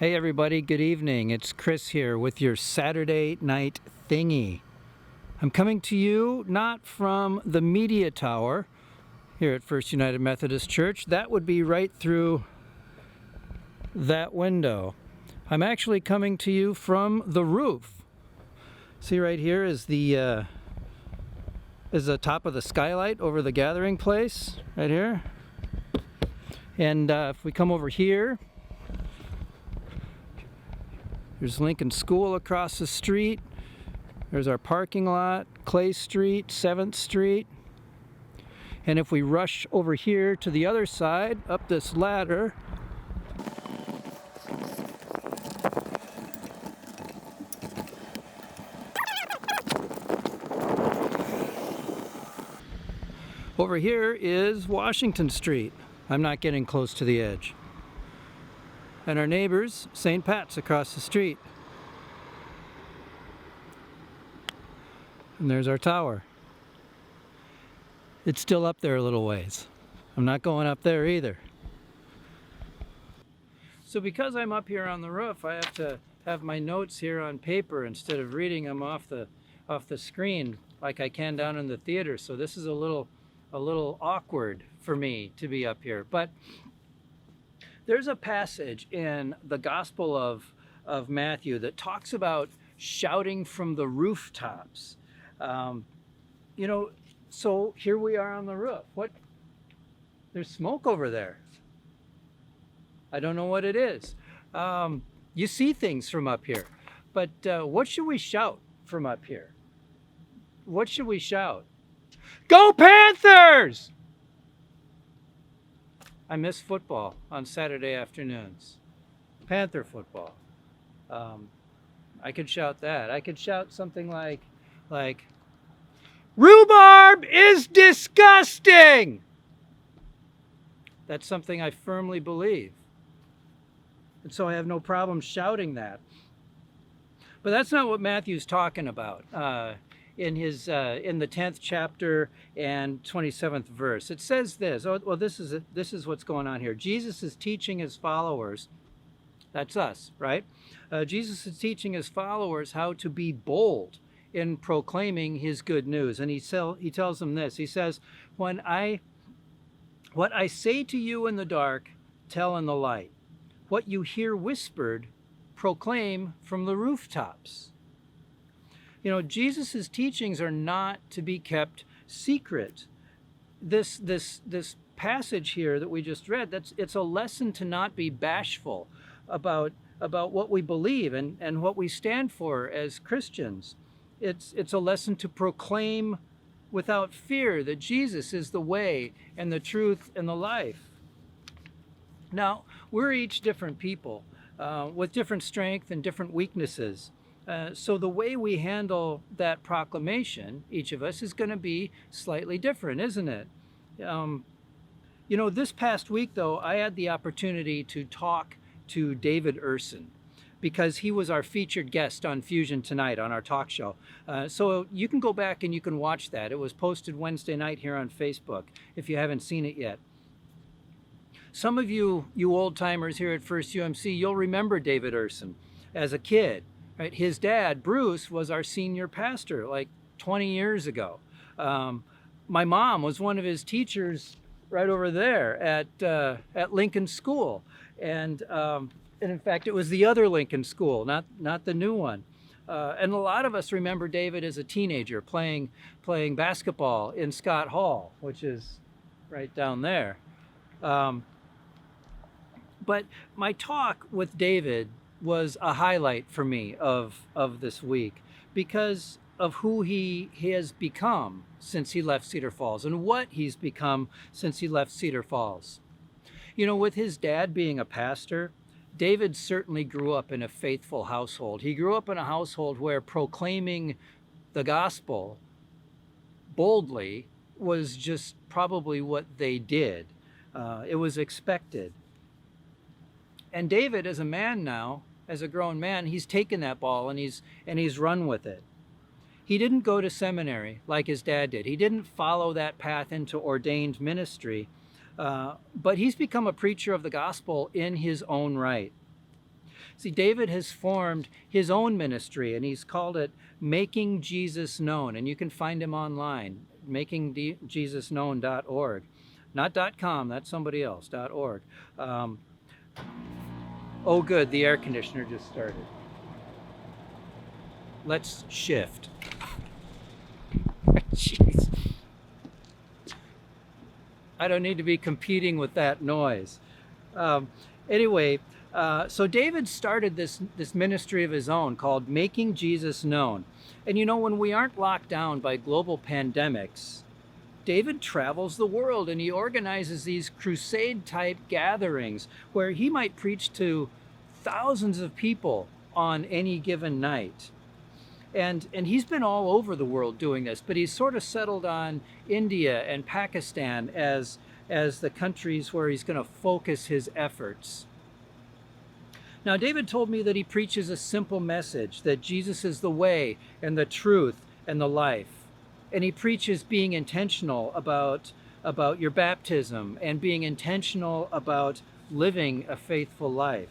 Hey everybody, good evening. It's Chris here with your Saturday night thingy. I'm coming to you not from the media tower here at First United Methodist Church. That would be right through that window. I'm actually coming to you from the roof. See right here is the top of the skylight over the gathering place right here. And if we come over here, there's Lincoln School across the street. There's our parking lot, Clay Street, 7th Street. And if we rush over here to the other side, up this ladder, over here is Washington Street. I'm not getting close to the edge. And our neighbors, St. Pat's across the street. And there's our tower. It's still up there a little ways. I'm not going up there either. So because I'm up here on the roof, I have to have my notes here on paper instead of reading them off the screen like I can down in the theater. So this is a little awkward for me to be up here. But there's a passage in the Gospel of Matthew that talks about shouting from the rooftops. So here we are on the roof. There's smoke over there. I don't know what it is. You see things from up here. But what should we shout from up here? What should we shout? Go Panthers! I miss football on Saturday afternoons. Panther football. I could shout that. I could shout something like, rhubarb is disgusting! That's something I firmly believe. And so I have no problem shouting that. But that's not what Matthew's talking about. In the 10th chapter and 27th verse, it says this. This is what's going on here. Jesus is teaching his followers. That's us, right? Jesus is teaching his followers how to be bold in proclaiming his good news, and he tells them this. He says, what I say to you in the dark, tell in the light. What you hear whispered, proclaim from the rooftops. You know, Jesus' teachings are not to be kept secret. This passage here that we just read, it's a lesson to not be bashful about what we believe and what we stand for as Christians. It's a lesson to proclaim without fear that Jesus is the way and the truth and the life. Now, we're each different people with different strengths and different weaknesses. So the way we handle that proclamation, each of us, is going to be slightly different, isn't it? This past week, though, I had the opportunity to talk to David Urson because he was our featured guest on Fusion Tonight on our talk show. So you can go back and you can watch that. It was posted Wednesday night here on Facebook if you haven't seen it yet. Some of you old timers here at First UMC, you'll remember David Urson as a kid. Right? His dad, Bruce, was our senior pastor like 20 years ago. My mom was one of his teachers right over there at Lincoln School. And in fact, it was the other Lincoln School, not the new one. And a lot of us remember David as a teenager playing basketball in Scott Hall, which is right down there. But my talk with David was a highlight for me of this week because of who he has become since he left Cedar Falls and what he's become since he left Cedar Falls. You know, with his dad being a pastor, David certainly grew up in a faithful household. He grew up in a household where proclaiming the gospel boldly was just probably what they did. It was expected. And David, as a man now, as a grown man, he's taken that ball and he's run with it. He didn't go to seminary like his dad did. He didn't follow that path into ordained ministry. But he's become a preacher of the gospel in his own right. See, David has formed his own ministry, and he's called it Making Jesus Known. And you can find him online, makingjesusknown.org. Not .com, that's somebody else, .org. Oh, good, the air conditioner just started. Let's shift. Jeez. I don't need to be competing with that noise. Anyway, so David started this ministry of his own called Making Jesus Known. And you know, when we aren't locked down by global pandemics, David travels the world and he organizes these crusade-type gatherings where he might preach to thousands of people on any given night. And he's been all over the world doing this, but he's sort of settled on India and Pakistan as the countries where he's going to focus his efforts. Now, David told me that he preaches a simple message, that Jesus is the way and the truth and the life. And he preaches being intentional about your baptism and being intentional about living a faithful life.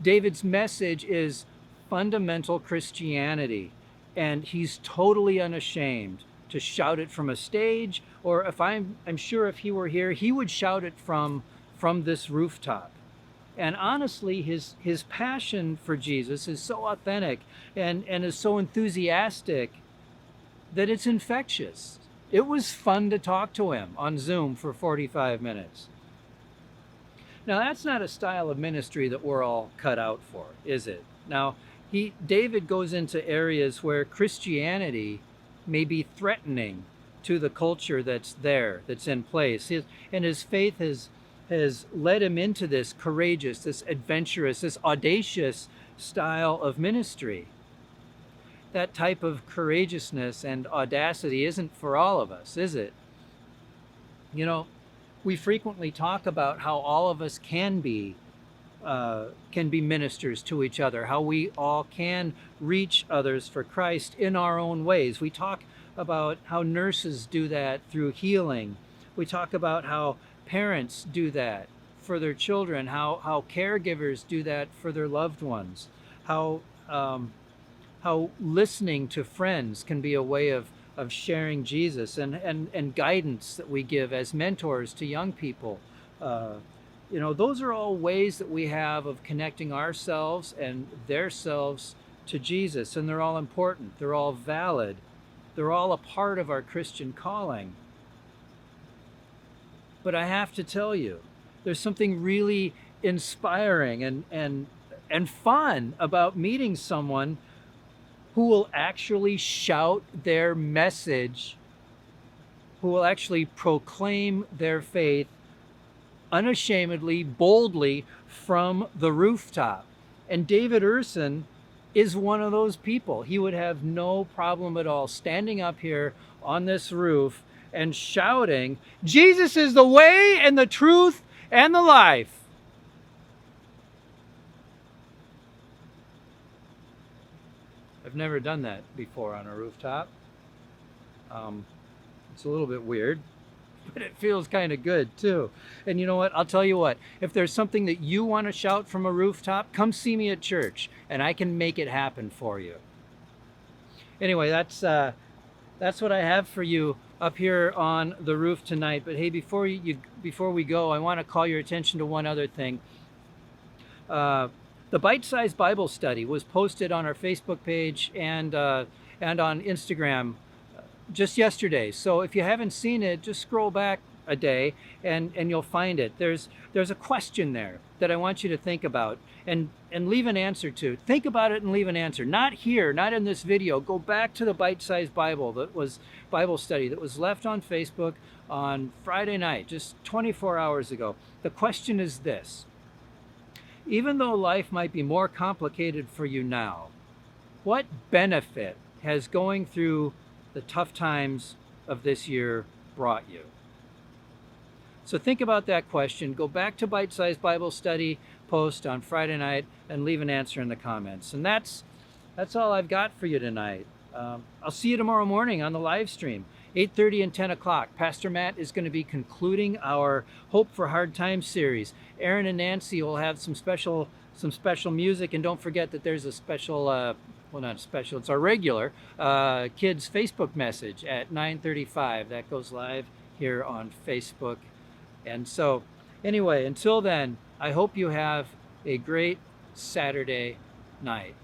David's message is fundamental Christianity, and he's totally unashamed to shout it from a stage, or if I'm sure if he were here, he would shout it from this rooftop. And honestly, his passion for Jesus is so authentic and is so enthusiastic that it's infectious. It was fun to talk to him on Zoom for 45 minutes. Now, that's not a style of ministry that we're all cut out for, is it? Now, David goes into areas where Christianity may be threatening to the culture that's there, that's in place. And his faith has led him into this courageous, this adventurous, this audacious style of ministry. That type of courageousness and audacity isn't for all of us, is it? You know, we frequently talk about how all of us can be ministers to each other, how we all can reach others for Christ in our own ways. We talk about how nurses do that through healing. We talk about how parents do that for their children, how caregivers do that for their loved ones, how listening to friends can be a way of sharing Jesus, and guidance that we give as mentors to young people. You know, those are all ways that we have of connecting ourselves and their selves to Jesus, and they're all important. They're all valid. They're all a part of our Christian calling. But I have to tell you, there's something really inspiring and fun about meeting someone who will actually shout their message, who will actually proclaim their faith unashamedly, boldly from the rooftop. And David Urson is one of those people. He would have no problem at all standing up here on this roof and shouting, "Jesus is the way and the truth and the life." I've never done that before on a rooftop. It's a little bit weird, but it feels kind of good too. And you know what? I'll tell you what, if there's something that you want to shout from a rooftop, come see me at church and I can make it happen for you. Anyway, that's what I have for you up here on the roof tonight. But hey, before we go, I want to call your attention to one other thing. The Bite-Sized Bible Study was posted on our Facebook page and on Instagram just yesterday. So if you haven't seen it, just scroll back a day and you'll find it. There's a question there that I want you to think about and leave an answer to. Think about it and leave an answer. Not here, not in this video. Go back to the Bite-Sized Bible Study that was left on Facebook on Friday night, just 24 hours ago. The question is this: even though life might be more complicated for you now, what benefit has going through the tough times of this year brought you? So think about that question. Go back to Bite-Sized Bible Study post on Friday night and leave an answer in the comments. And that's all I've got for you tonight. I'll see you tomorrow morning on the live stream. 8:30 and 10 o'clock, Pastor Matt is going to be concluding our Hope for Hard Times series. Aaron and Nancy will have some special music, and don't forget that there's a special, well, not special, it's our regular kids Facebook message at 9:35. That goes live here on Facebook. And so, anyway, until then, I hope you have a great Saturday night.